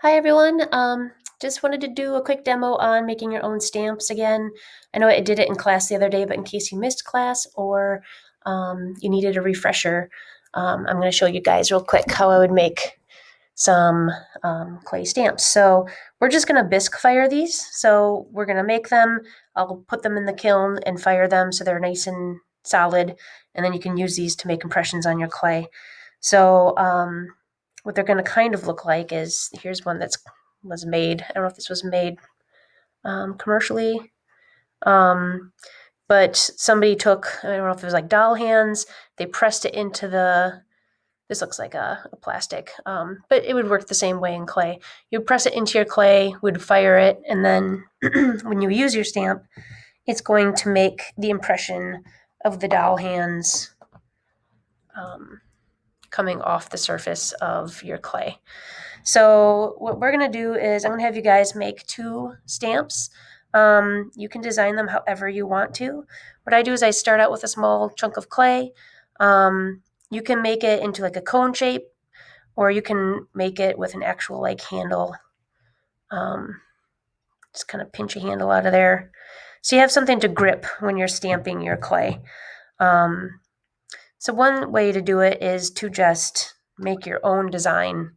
Hi everyone. Just wanted to do a quick demo on making your own stamps again. I know I did it in class the other day, but in case you missed class or you needed a refresher, I'm going to show you guys real quick how I would make some clay stamps. So we're just going to bisque fire these. So we're going to make them. I'll put them in the kiln and fire them so they're nice and solid, and then you can use these to make impressions on your clay. So what they're going to kind of look like is, here's one that's was made. I don't know if this was made commercially, but somebody took, I don't know if it was like doll hands, they pressed it into this looks like a plastic, but it would work the same way in clay. You'd press it into your clay, would fire it, and then when you use your stamp, it's going to make the impression of the doll hands coming off the surface of your clay. So what we're going to do is I'm going to have you guys make 2 stamps. You can design them however you want to. What I do is I start out with a small chunk of clay. You can make it into like a cone shape, or you can make it with an actual like handle. Just kind of pinch a handle out of there. So you have something to grip when you're stamping your clay. So one way to do it is to just make your own design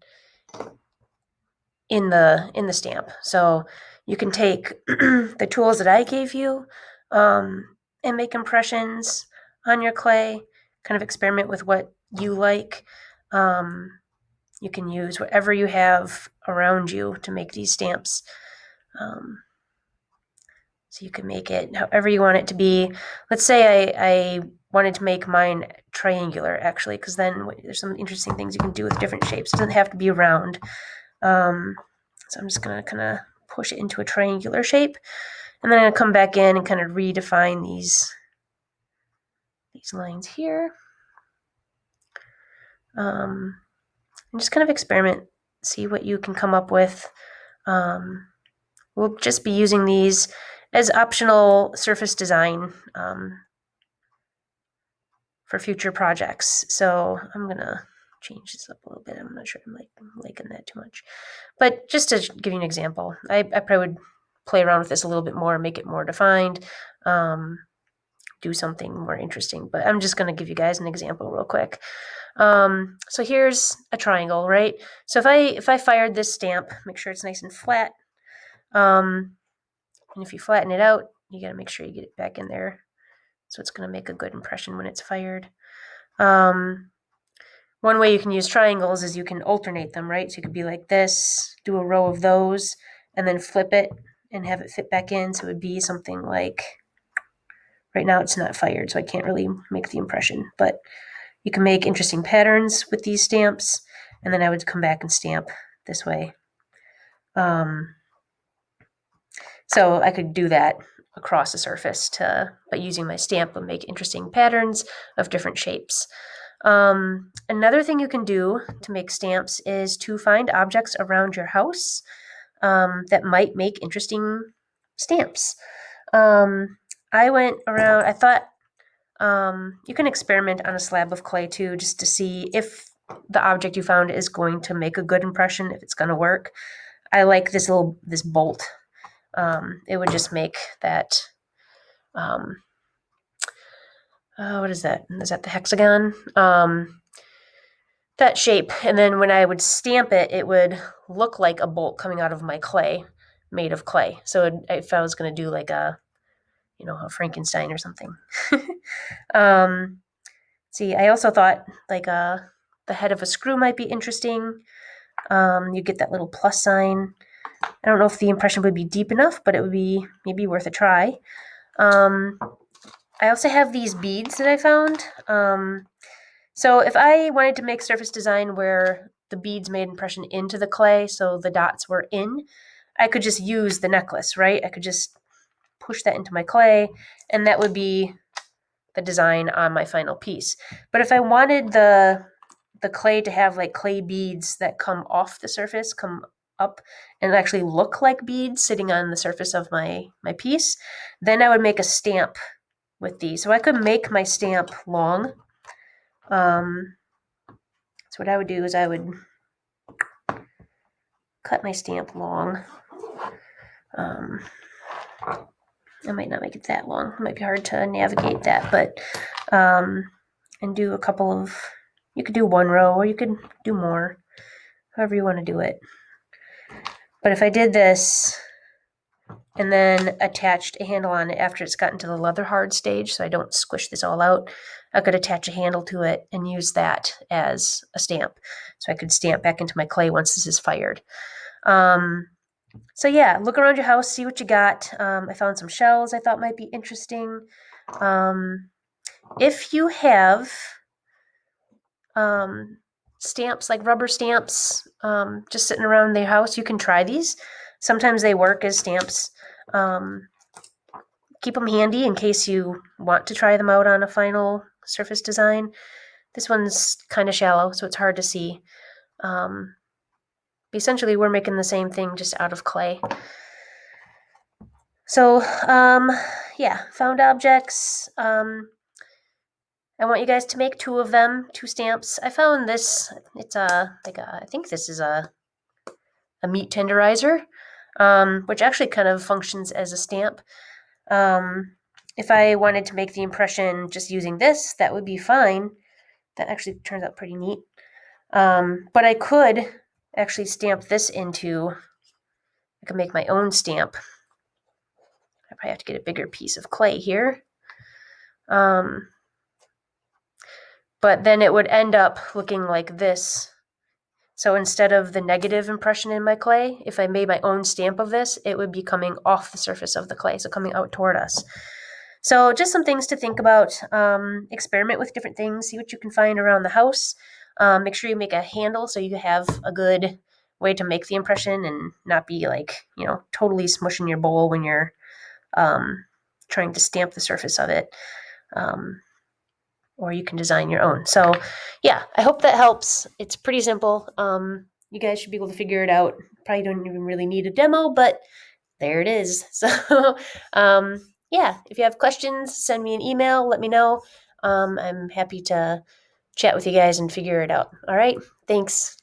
in the stamp. So you can take the tools that I gave you and make impressions on your clay, kind of experiment with what you like. You can use whatever you have around you to make these stamps. So you can make it however you want it to be. Let's say I wanted to make mine triangular, actually, because then there's some interesting things you can do with different shapes. It doesn't have to be round. So I'm just going to kind of push it into a triangular shape. And then I'm going to come back in and kind of redefine these lines here. And just kind of experiment, see what you can come up with. We'll just be using these as optional surface design for future projects. So I'm going to change this up a little bit. I'm not sure I'm liking that too much. But just to give you an example, I probably would play around with this a little bit more, make it more defined, do something more interesting. But I'm just going to give you guys an example real quick. So here's a triangle, right? So if I fired this stamp, make sure it's nice and flat. And if you flatten it out, you got to make sure you get it back in there. So it's going to make a good impression when it's fired. One way you can use triangles is you can alternate them, right? So you could be like this, do a row of those, and then flip it and have it fit back in. So it would be something like, right now it's not fired, so I can't really make the impression. But you can make interesting patterns with these stamps, and then I would come back and stamp this way. So I could do that across the surface by using my stamp and make interesting patterns of different shapes. Another thing you can do to make stamps is to find objects around your house that might make interesting stamps. I went around, I thought you can experiment on a slab of clay too, just to see if the object you found is going to make a good impression, if it's going to work. I like this bolt. It would just make that, what is that? Is that the hexagon? That shape. And then when I would stamp it, it would look like a bolt coming out of my clay, made of clay. So if I was going to do like a Frankenstein or something. See, I also thought like the head of a screw might be interesting. You get that little plus sign. I don't know if the impression would be deep enough, but it would be maybe worth a try. I also have these beads that I found. So if I wanted to make surface design where the beads made impression into the clay, so the dots were in, I could just use the necklace, right? I could just push that into my clay, and that would be the design on my final piece. But if I wanted the clay to have like clay beads that come off the surface, come up and actually look like beads sitting on the surface of my piece, then I would make a stamp with these. So I could make my stamp long. So what I would do is I would cut my stamp long. I might not make it that long. It might be hard to navigate that, but and do a couple of, you could do one row or you could do more, however you want to do it. But if I did this and then attached a handle on it after it's gotten to the leather hard stage, so I don't squish this all out, I could attach a handle to it and use that as a stamp. So I could stamp back into my clay once this is fired. So yeah, look around your house, see what you got. I found some shells I thought might be interesting. If you have stamps, like rubber stamps, just sitting around the house, you can try these. Sometimes they work as stamps. Keep them handy in case you want to try them out on a final surface design. This one's kind of shallow, so it's hard to see. Essentially, we're making the same thing just out of clay. So, yeah, found objects. I want you guys to make 2 of them, 2 stamps. I found this. It's I think this is a meat tenderizer, which actually kind of functions as a stamp. If I wanted to make the impression just using this, that would be fine. That actually turns out pretty neat. But I could actually stamp this into, I could make my own stamp. I probably have to get a bigger piece of clay here. But then it would end up looking like this. So instead of the negative impression in my clay, if I made my own stamp of this, it would be coming off the surface of the clay, so coming out toward us. So just some things to think about. Experiment with different things, see what you can find around the house. Make sure you make a handle so you have a good way to make the impression and not be like, totally smushing your bowl when you're trying to stamp the surface of it. Or you can design your own. So yeah, I hope that helps. It's pretty simple. You guys should be able to figure it out. Probably don't even really need a demo, but there it is. So yeah, if you have questions, send me an email, let me know. I'm happy to chat with you guys and figure it out. All right, thanks.